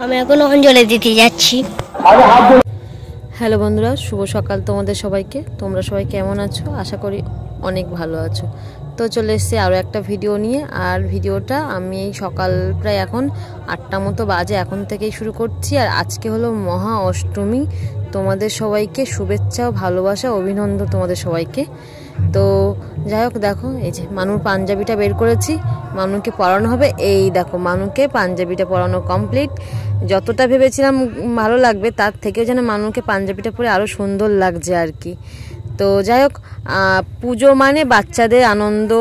আমি এখন অঞ্জলি দিতে যাচ্ছি। হ্যালো বন্ধুরা, শুভ সকাল তোমাদের সবাইকে। তোমরা সবাই কেমন আছো? আশা করি অনেক ভালো আছো। তো চলে এসেছি আরও একটা ভিডিও নিয়ে। আর ভিডিওটা আমি সকাল প্রায় এখন 8টা মতো বাজে, এখন থেকেই শুরু করছি। আর আজকে হলো মহা অষ্টমী। তোমাদের সবাইকে শুভেচ্ছা ও ভালোবাসা, অভিনন্দন তোমাদের সবাইকে। তো যাই হোক, দেখো এই যে মানুর পাঞ্জাবিটা বের করেছি, মানুকে পরানো হবে। এই দেখো মানুকে পাঞ্জাবিটা পরানো কমপ্লিট। যতটা ভেবেছিলাম ভালো লাগবে, তার থেকেও যেন মানুকে পাঞ্জাবিটা পরে আরও সুন্দর লাগছে আর কি। তো যাই হোক, পুজো মানে বাচ্চাদের আনন্দ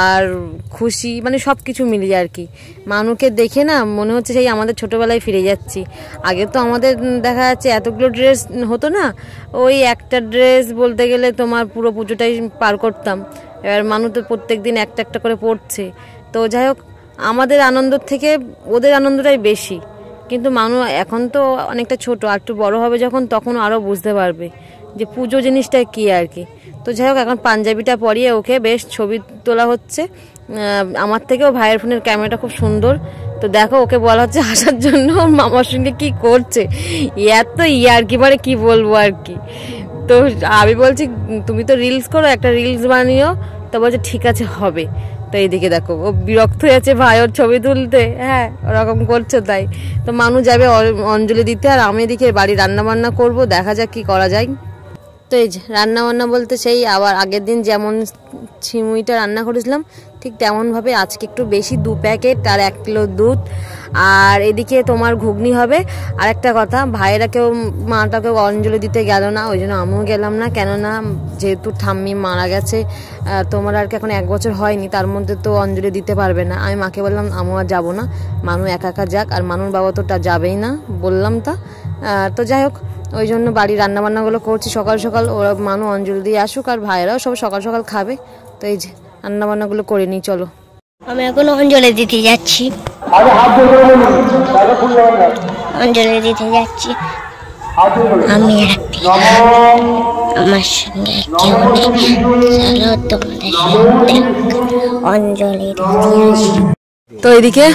আর খুশি, মানে সব কিছু মিলিয়ে আর কি। মানুকে দেখে না মনে হচ্ছে সেই আমাদের ছোটোবেলায় ফিরে যাচ্ছি। আগে তো আমাদের দেখা যাচ্ছে এতগুলো ড্রেস হতো না, ওই একটা ড্রেস বলতে গেলে তোমার পুরো পুজোটাই পার করতাম। এবার মানুষ তো প্রত্যেক দিন একটা একটা করে পড়ছে। তো যাই হোক, আমাদের আনন্দের থেকে ওদের আনন্দটাই বেশি। কিন্তু মানুষ এখন তো অনেকটা ছোট, আর একটু বড়ো হবে যখন, তখন আরও বুঝতে পারবে যে পুজো জিনিসটা কী আর কি। তো যাই হোক, এখন পাঞ্জাবিটা পরিয়ে ওকে বেশ ছবি তোলা হচ্ছে। আমার থেকেও ভাইয়ের ফোনের ক্যামেরাটা খুব সুন্দর। তো দেখো, ওকে বলা হচ্ছে আসার জন্য, মামার সঙ্গে কি করছে, এত আর কি মানে কি বলবো আর কি। তো আমি বলছি তুমি তো রিলস করো, একটা রিলস বানিও। তো বলছে ঠিক আছে হবে। তো এইদিকে দেখো, ও বিরক্ত হয়ে আছে ভাই ওর ছবি তুলতে, হ্যাঁ ওরকম করছে। তাই তো মানুষ যাবে অঞ্জলি দিতে, আর আমি এদিকে বাড়ি রান্না বান্না করবো, দেখা যাক কি করা যায়। তো এই যে রান্না বান্না বলতে সেই আবার আগের দিন যেমন ছিমুইটা রান্না করেছিলাম ঠিক তেমনভাবে আজকে একটু বেশি 2 প্যাকেট আর 1 কিলো দুধ। আর এদিকে তোমার ঘুগনি হবে। আর একটা কথা, ভাইয়েরা কেউ মাটাকেও অঞ্জলি দিতে গেল না, ওই জন্য আমিও গেলাম না। কেননা যেহেতু ঠাম্মি মারা গেছে, তোমার আর কি এখন 1 বছর হয়নি, তার মধ্যে তো অঞ্জলি দিতে পারবে না। আমি মাকে বললাম আমিও আর যাবো না, মানু একা একা যাক। আর মানুর বাবা তো যাবেই না, বললাম তা। তো যাই হোক, ওই জন্য বাড়ি রান্নাবান্নাগুলো করছি সকাল সকাল। ওরা মানু অঞ্জলি দিয়ে আসুক, আর ভাইয়েরাও সব সকাল সকাল খাবে। তো এই যে রান্নাবান্নাগুলো করে নিই, চলো। আমি এখন অঞ্জলি দিতে যাচ্ছি। অঞ্জলি দিতে যাচ্ছি। আমি আমার সঙ্গে কেউ নেই, চলো তোমাদের সাথে অঞ্জলি দিতে আসি। তো এদিকে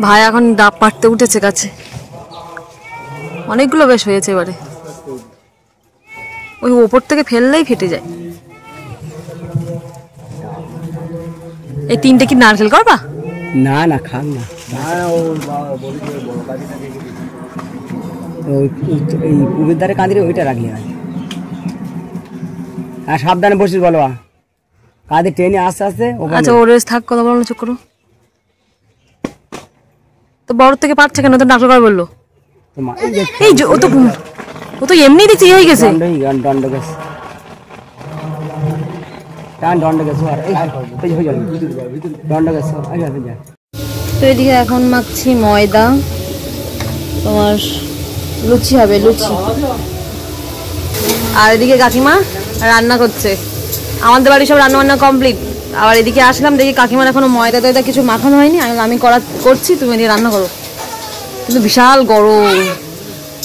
ভাই এখন ডাব পাড়তে উঠেছে কাছে, অনেকগুলো বেশ হয়েছে। এবারে ওই ওপর থেকে ফেললেই ফেটে যায়। এই 3টে কি নারকেল করবা? না না খান না, এই পুকুর ধারে কাঁদিরে ওইটা রাখলে হয়। আর সাবধানে বসিস বলো, কাঁদে ট্রেনে আস্তে আস্তে। আচ্ছা ওর থাক, কথা বলো না, চুপ করো। তো বড় থেকে পারছে কেন? তো নারকেল করা বললো। এই যে ও তো এমনি দেখছি হয়ে গেছে, দণ্ড গেছে, দণ্ড গেছে, দণ্ড গেছে। তো এদিকে এখন মাখছি ময়দা, তোমার লুচি হবে, লুচি। আর এদিকে কাকিমা রান্না করছে। আমাদের বাড়ি সব রান্না বান্না কমপ্লিট। আবার এদিকে আসলাম, দেখি কাকিমার এখনো ময়দা টয়দা কিছু মাখানো হয়নি। আমি করছি, তুমি এদিকে রান্না করো। কিন্তু বিশাল গরম।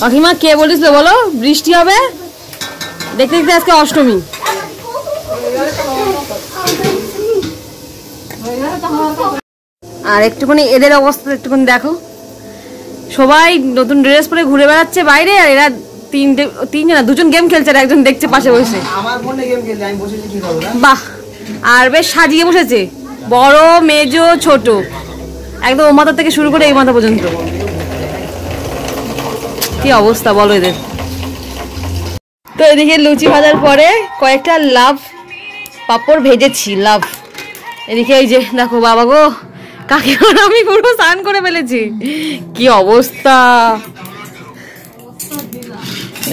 কাকিমা কে বলিস বলো বৃষ্টি হবে? দেখতে দেখতে আজকে অষ্টমী। আর একটুখানি এদের অবস্থা একটুখানি দেখো, সবাই নতুন ড্রেস পরে ঘুরে বেড়াচ্ছে বাইরে, আর এরা তিনজন 2জন গেম খেলছে, আর একজন দেখছে পাশে বসে। বাহ, আর বেশ সাজিয়ে বসেছে, বড় মেজো ছোট, একদম ও মাথা থেকে শুরু করে এই মাথা পর্যন্ত। কি অবস্থা বলো এদের। তো এদিকে লুচি ভাজার পরে কয়েকটা লাভ পাপড় ভেজেছি, লাভ। এদিকে এই যে দেখো বাবা গো, কাকিমার আমি পুরো স্নান করে ফেলেছি, কি অবস্থা।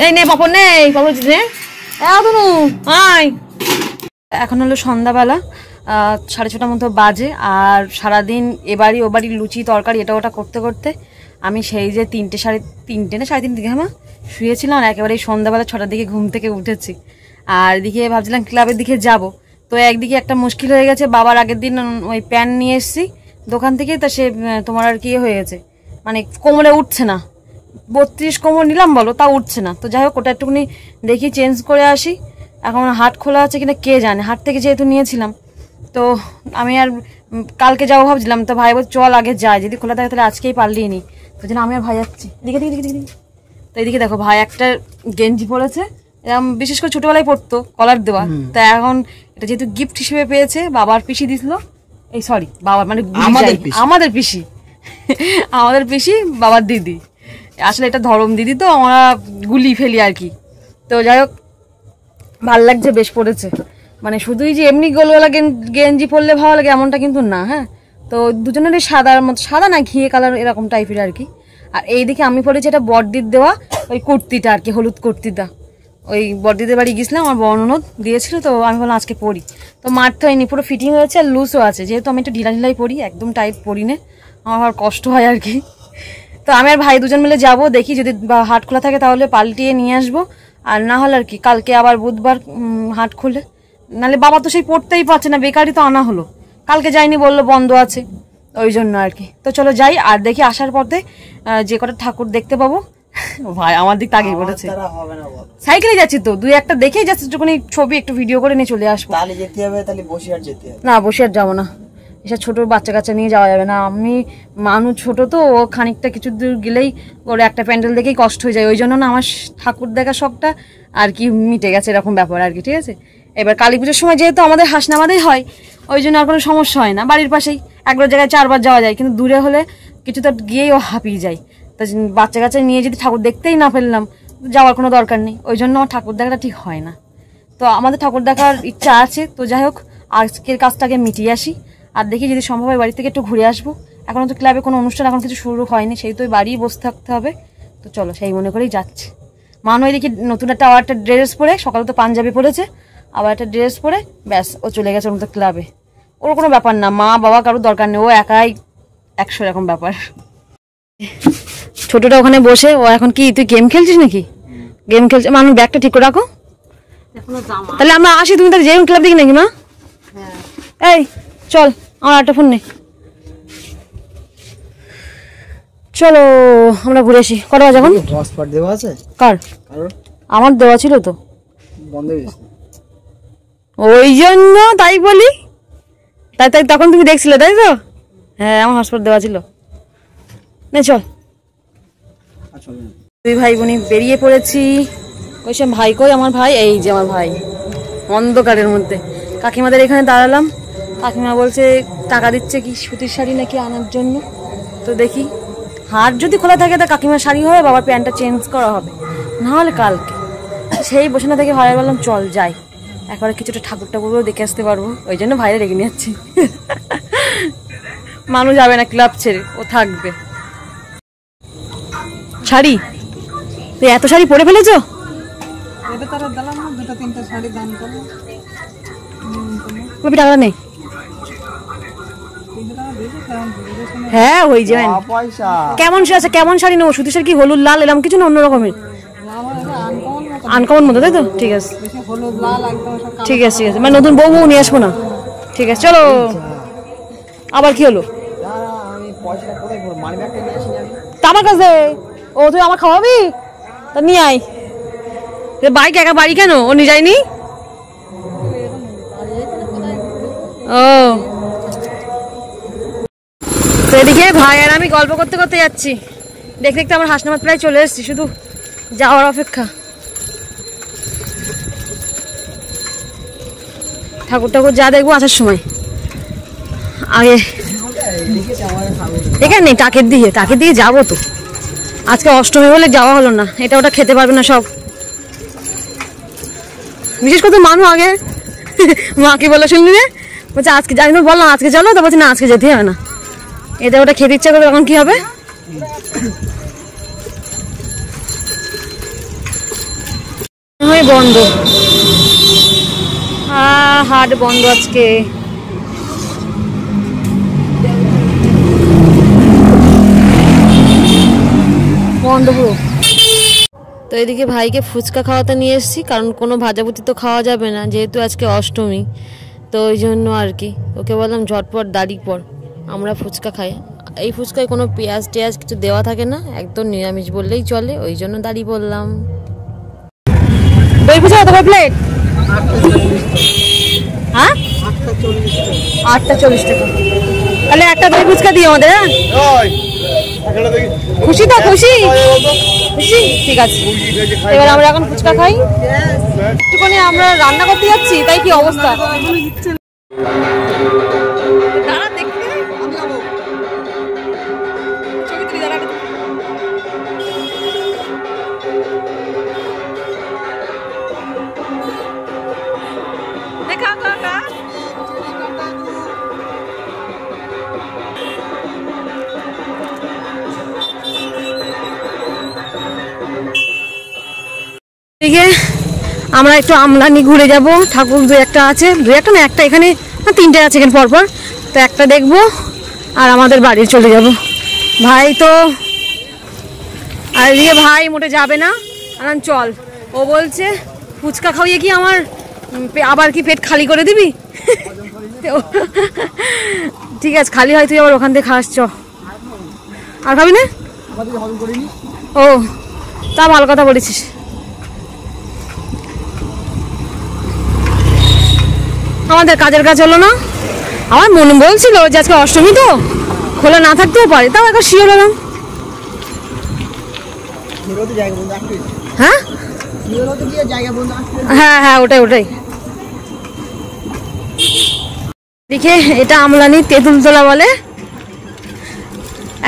এই নে পাপড়, নেই পাপড় নে, এখন হলো সন্ধ্যাবেলা, 6:30 মতো বাজে। আর সারাদিন এবারই ও বাড়ি লুচি তরকারি এটা ওটা করতে করতে আমি সেই যে 3টে সাড়ে 3টে না 3:30 দিকে আমার শুয়েছিলাম, আর একেবারে সন্ধ্যাবেলা 6টার দিকে ঘুম থেকে উঠেছি। আর এদিকে ভাবছিলাম ক্লাবের দিকে যাব। তো একদিকে একটা মুশকিল হয়ে গেছে, বাবার আগের দিন ওই প্যান্ট নিয়ে এসেছি দোকান থেকে, তা সে তোমার আর কি হয়ে গেছে, মানে কোমরে উঠছে না। 32 কোমর নিলাম বলো, তা উঠছে না। তো যাই হোক, ওটা একটুখানি দেখি চেঞ্জ করে আসি। এখন হাট খোলা আছে কিনা কে জানে, হাট থেকে যেহেতু নিয়েছিলাম। তো আমি আর কালকে যাবো ভাবছিলাম, তো ভাই বল চল আগে যাই, যদি খোলা থাকে তাহলে আজকেই পারলিয়ে নি। তো জন্য আমি আর ভাই যাচ্ছি। দিকে দিকে দিকে দিকে। তো এইদিকে দেখো ভাই একটা গেঞ্জি পরেছে, এরকম বিশেষ করে ছোটবেলায় পরতো কলার দেওয়া, তা এখন এটা যেহেতু গিফট হিসেবে পেয়েছে, বাবার পিসি দিছিল, এই সরি বাবার মানে আমাদের পিসি আমাদের পিসি বাবার দিদি, আসলে এটা ধরম দিদি, তো আমরা গুলি ফেলি আর কি। তো যাই হোক ভাল লাগছে, বেশ পড়েছে, মানে শুধুই যে এমনি গোলগোলা গেঞ্জি পরলে ভালো লাগে এমনটা কিন্তু না। হ্যাঁ, তো দুজনেরই সাদার মতো, সাদা না ঘিয়ে কালার এরকম টাইপের আর কি। আর এইদিকে আমি পরেছি এটা বড়দির দেওয়া ওই কুর্তিটা আর কি, হলুদ কুর্তিটা, ওই বড়দিদের বাড়ি গেছিলাম, আমার বর্ণনদ দিয়েছিল, তো আমি বললাম আজকে পরি। তো মারতে হয়নি, পুরো ফিটিং হয়েছে আর লুজও আছে, যেহেতু আমি একটু ঢিলা ঢিলাই পরি, একদম টাইট পরি না, আমার কষ্ট হয় আর কি। তো আমি আর ভাই দুজন মিলে যাব, দেখি যদি হাট খোলা থাকে তাহলে পাল্টিয়ে নিয়ে আসবো, আর না হলে আর কি কালকে আবার বুধবার হাট খুলে, নাহলে বাবা তো সেই পড়তেই পারছে না, বেকারই তো আনা হলো, কালকে যাইনি বললো বন্ধ আছে, ওই জন্য আর কি। তো চলো যাই, আর দেখি আসার পথে যে কটা ঠাকুর দেখতে পাবো। ভাই আমার দিক তাকিয়ে পড়েছে, সাইকেলে যাচ্ছি তো, দুই একটা দেখেই যাচ্ছি, একটুখানি ছবি একটু ভিডিও করে নিয়ে চলে আসবো। তাহলে যেতে হবে, তাহলে বসিরহাট যেতে হবে। না বসিরহাট যাবো না, এসব ছোট বাচ্চা কাচ্চা নিয়ে যাওয়া যাবে না, আমি মানুষ ছোট তো, ও খানিকটা কিছু দূর গেলেই ওর একটা প্যান্ডেল দেখেই কষ্ট হয়ে যায়, ওই জন্য না আমার ঠাকুর দেখা শখটা আর কি মিটে গেছে, এরকম ব্যাপার আর কি। ঠিক আছে, এবার কালী পুজোর সময় যেহেতু আমাদের হাসনাবাদেই হয়, ওই জন্য আর কোনো সমস্যা হয় না, বাড়ির পাশেই একবার জায়গায় 4 বার যাওয়া যায়, কিন্তু দূরে হলে কিছুটা গিয়েই ও হাঁপিয়ে যায়। তা বাচ্চা কাচ্চা নিয়ে যদি ঠাকুর দেখতেই না ফেললাম, যাওয়ার কোনো দরকার নেই, ওই জন্য আমার ঠাকুর দেখাটা ঠিক হয় না। তো আমাদের ঠাকুর দেখার ইচ্ছা আছে, তো যাই হোক আজকের কাজটাকে মিটিয়ে আসি, আর দেখি যদি সম্ভব হয় বাড়ি থেকে একটু ঘুরে আসবো। এখনো তো ক্লাবে কোনো অনুষ্ঠান এখন কিছু শুরু হয়নি, সেই তো বাড়ি বসে থাকতে হবে, তো চলো সেই মনে করেই যাচ্ছে। মানুষ দেখি নতুন একটা আবার একটা ড্রেস পরে, সকালে তো পাঞ্জাবি পরেছে, আবার একটা ড্রেস পরে ব্যাস ও চলে গেছে ওর মতো ক্লাবে, ওর কোনো ব্যাপার না, মা বাবা কারোর দরকার নেই, ও একাই 100 এরকম ব্যাপার। ছোটটা ওখানে বসে, ও এখন কি তুই গেম খেলছিস নাকি? গেম খেলছে, মানুষ ব্যাগটা ঠিক করে রাখো, তাহলে আমরা আসি, তুমি তাহলে যেই ক্লাব দেখি নাকি মা? এই চল, আমার একটা ফোন নেই, চলো আমরা ঘুরে আসি। কটা বাজে এখন? হটস্পট দেওয়া আছে কার? আমার দেওয়া ছিল তো, বন্ধ হয়ে গেছে, ওই জন্য তাই বলি, তাই তাই তখন তুমি দেখছিলে তাই তো? হ্যাঁ আমার হটস্পট দেওয়া ছিল, নে চল। দুই ভাই বোনই বেরিয়ে পড়েছি, ওই সব ভাই কই আমার ভাই, এই যে আমার ভাই অন্ধকারের মধ্যে। কাকিমাদের এখানে দাঁড়ালাম, কাকিমা বলছে টাকা দিচ্ছে কি সুতির শাড়ি নাকি আনার জন্য, তো দেখি হাট যদি খোলা থাকে তা কাকিমার শাড়ি হবে, বাবার প্যান্টটা চেঞ্জ করা হবে, নাহলে কালকে। সেই বসে না থেকে ভাই বললাম চল যাই, একবারে কিছুটা ঠাকুর টাকুরও দেখে আসতে পারবো, ওই জন্য ভাইরে রেখে নিয়ে যাচ্ছি। মানুষ যাবে না ক্লাব ছেড়ে, ও থাকবে। শাড়ি তুই এত শাড়ি পরে ফেলেছো? টাকা নেই, হ্যাঁ হয়ে যাবেন। কেমন শাড়ি, কেমন শাড়ি নেবো? সুতির শাড়ি কি হলুদ লাল এরকম কিছু না অন্য রকমের? আনকমন মতো তাই তো, ঠিক আছে ঠিক আছে ঠিক আছে, মানে নতুন বউ বউ নিয়ে আসবো না, ঠিক আছে চলো। আবার কি হলো? আমার কাছে ও তুই আমার খাওয়াবি, তা নিয়ে আয়। বাইক একা বাড়ি কেন, ও নিয়ে যায়নি? ও তো এদিকে ভাই আর আমি গল্প করতে করতে যাচ্ছি, দেখতে দেখতে আমার হাসনাবাদ প্রায় চলে এসেছি, শুধু যাওয়ার অপেক্ষা। ঠাকুর ঠাকুর যা দেখবো আসার সময়, আগে এখানে টাকের দিকে যাবো তো, আজকে অষ্টমী বলে যাওয়া হলো না, এটা ওটা খেতে পারবে না সব, বিশেষ করে মানু আগে মাকে বলে শুনলি রে, বলছে আজকে যাই, বললাম আজকে চলো, তো বলছে না আজকে যেতে হবে না, এটা ওটা খেতে ইচ্ছা করবে, তখন কি হবে? বন্ধ, হাট বন্ধ আজকে। বন্ধ পুরো। তো এদিকে ভাইকে ফুচকা খাওয়াতে নিয়ে এসেছি, কারণ কোনো ভাজাভুজি তো খাওয়া যাবে না যেহেতু আজকে অষ্টমী, তো ওই জন্য আর কি ওকে বললাম ঝটপট দাঁড়ি পর, আমরা ফুচকা খাই। এই ফুচকায় কোনো পেঁয়াজ টেয়াজ কিছু দেওয়া থাকে না, একদম নিরামিষ বললেই চলে, ওই জন্য দাঁড়িয়ে বললাম। দই ফুচকা কত প্লেট? হ্যাঁ 8টা 40 টাকা। তাহলে একটা দই ফুচকা দিই আমাদের। হ্যাঁ খুশি তো? খুশি খুশি, ঠিক আছে। এবার আমরা এখন ফুচকা খাই। একটুখানি আমরা রান্না করতে যাচ্ছি, তাই কি অবস্থা। আমরা একটু আমলানি ঘুরে যাব। ঠাকুর দু একটা আছে, দু একটা না, একটা এখানে, 3টে আছে এখানে পরপর। তো একটা দেখবো আর আমাদের বাড়ি চলে যাব। ভাই তো আর ইয়ে ভাই মোটে যাবে না। চল, ও বলছে ফুচকা খাওয়িয়ে কি আমার আবার কি পেট খালি করে দিবি? ঠিক আছে, খালি হয় তুই আবার ওখান থেকে খাস। চ, আর খাবি না? ও তা ভালো কথা বলেছিস। আমাদের কাজের কাজ হলো না। আমার মনে বলছিল যে আজকে অষ্টমী তো খোলা না থাকতেও পারে, তাও এখন শিওর হলাম। হ্যাঁ হ্যাঁ হ্যাঁ, ওটাই ওটাই। দেখে এটা আমলানি তেঁতুলতলা বলে।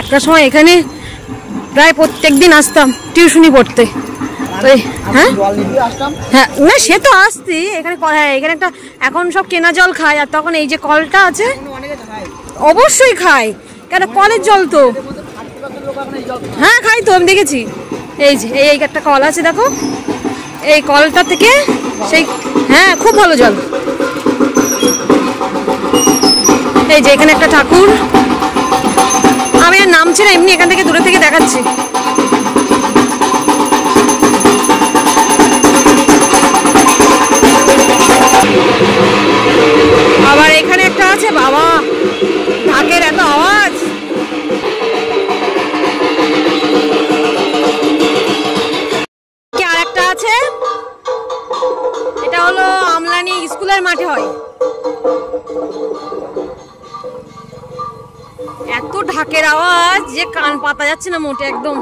একটা সময় এখানে প্রায় প্রত্যেকদিন আসতাম টিউশনি পড়তে। হ্যাঁ হ্যাঁ, না সে তো আসতি এখানে। হ্যাঁ এখানে একটা, এখন সব কেনা জল খায়, আর তখন এই যে কলটা আছে অবশ্যই খায়, কেন কলের জল তো। হ্যাঁ খাই তো, আমি দেখেছি। এই যে এই একটা কল আছে দেখো, এই কলটা থেকে সেই, হ্যাঁ খুব ভালো জল। এই যে এখানে একটা ঠাকুর, আমি আর নামছি না, এমনি এখান থেকে দূরে থেকে দেখাচ্ছি। আবার এখানে একটা আছে, বাবা ঢাকের এত আওয়াজ। আর একটা আছে, এটা হলো আমলানি স্কুলের মাঠে হয়। এত ঢাকের আওয়াজ যে কান পাতা যাচ্ছে না মোটে একদম।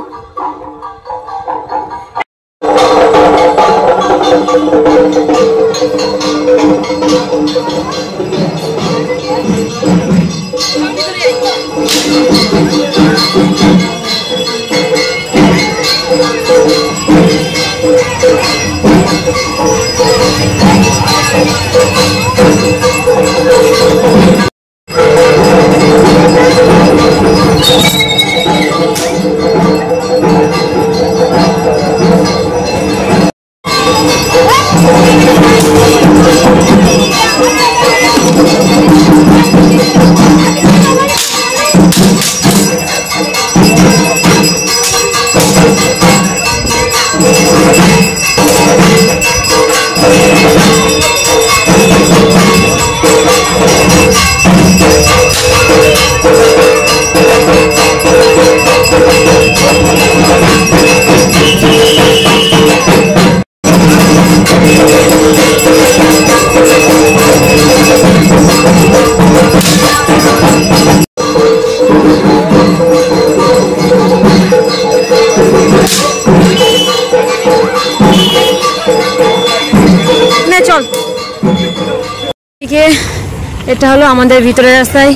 এটা হলো আমাদের ভিতরের রাস্তায়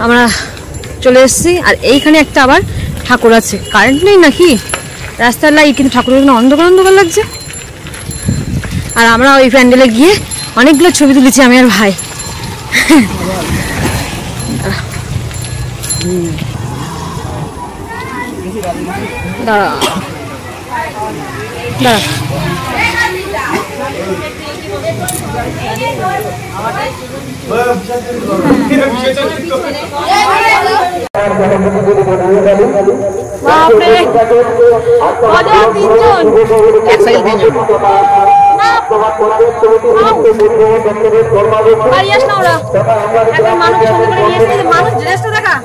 আমরা চলে এসেছি। আর এইখানে একটা আবার ঠাকুর আছে, কারেন্ট নেই নাকি রাস্তার লাইট, কিন্তু ঠাকুরের এখানে অন্ধকার অন্ধকার লাগছে। আর আমরা ওই প্যান্ডেলে গিয়ে অনেকগুলো ছবি তুলেছি আমি আর ভাই। দাঁড়া দাঁড়া, মানুষ ড্রেসটা দেখা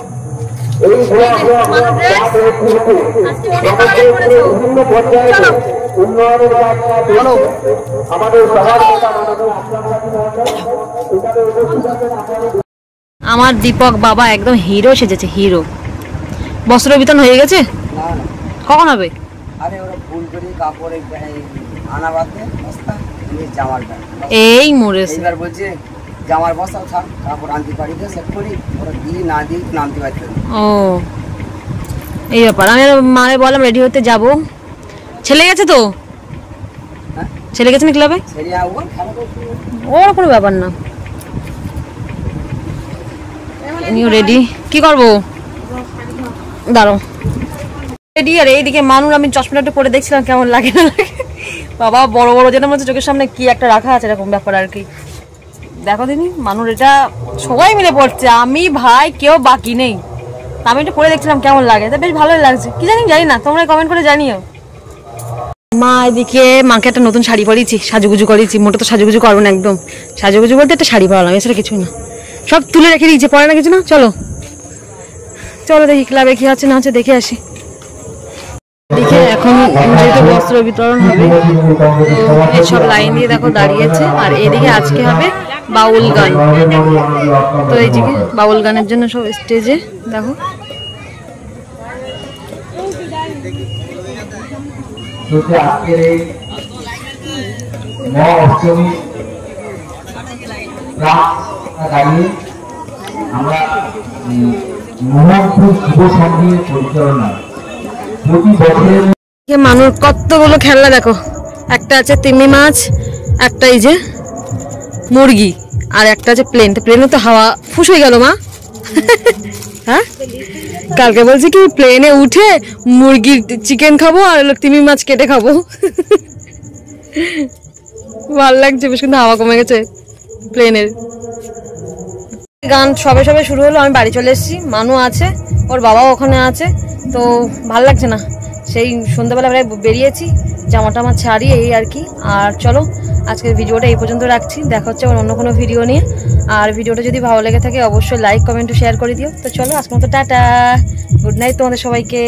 আমার দীপক বাবা একদম হিরো সেজেছে, হিরো। বস্ত্র বিতরণ হয়ে গেছে? কখন হবে? এই মরেছে। জামার বস্তা থাক, কাপড় আনতে পারি তো সেট করি, ওরা দিই না দিই নামতে পারছে না। ও এই ব্যাপার। আমি মারে বললাম রেডি হতে যাব। ছেলে গেছে তো? ছেলে গেছে না ক্লাবে? ওর কোনো ব্যাপার না। এনিও রেডি। কি করবো? দাঁড়াও রেডি। আর এইদিকে মানুষ, আমি চশমাটা পরে দেখছিলাম কেমন লাগে না লাগে। বাবা বড় বড় যেটা মনে হচ্ছে চোখের সামনে কি একটা রাখা আছে, এরকম ব্যাপার আর কি। দেখো দিনি মানুষ, এটা সবাই মিলে পড়ছে, আমি ভাই কেউ বাকি নেই। আমি এটা পরে দেখছিলাম কেমন লাগে, বেশ ভালোই লাগছে। কি জানি না, তোমরা কমেন্ট করে জানিও। মা এদিকে মাকে একটা নতুন শাড়ি পরিয়েছি, সাজুগুজু করেছি। মোটা তো সাজুগুজু করবো না, একদম সাজুগুজু বলতে একটা শাড়ি পরালাম, এছাড়া কিছুই না। সব তুলে রেখে দিয়েছে, পরে না কিছু না। চলো চলো দেখি ক্লাবে কি আছে না আছে দেখে আসি। দেখে এখন যেহেতু বস্ত্র বিতরণ হবে, তো সব লাইন দিয়ে দেখো দাঁড়িয়েছে। আর এদিকে আজকে হবে বাউল গান। তো এইদিকে বাউল গানের জন্য সব স্টেজে দেখো। মানুষ কতগুলো খেলনা দেখো। একটা আছে তিমি মাছ, একটা এই যে মুরগি, আর একটা আছে প্লেন। তো প্লেনে তো হাওয়া ফুস হয়ে গেল মা। হ্যাঁ কালকে বলছি কি প্লেনে উঠে মুরগির চিকেন খাবো আর তিমি মাছ কেটে খাবো। ভালো লাগছে বেশ, কিন্তু হাওয়া কমে গেছে প্লেনের। গান সবে সবে শুরু হলো, আমি বাড়ি চলে এসেছি। মানু আছে, ওর বাবাও ওখানে আছে। তো ভালো লাগছে না, সেই সন্ধ্যাবেলা প্রায় বেরিয়েছি, জামা টামা ছাড়িয়ে এই আর কি। আর চলো আজকের ভিডিওটা এই পর্যন্ত রাখছি, দেখা হচ্ছে আবার অন্য কোনো ভিডিও নিয়ে। আর ভিডিওটা যদি ভালো লেগে থাকে অবশ্যই লাইক কমেন্ট ও শেয়ার করে দিও। তো চলো আজকের মতো টাটা, গুড নাইট তোমাদের সবাইকে।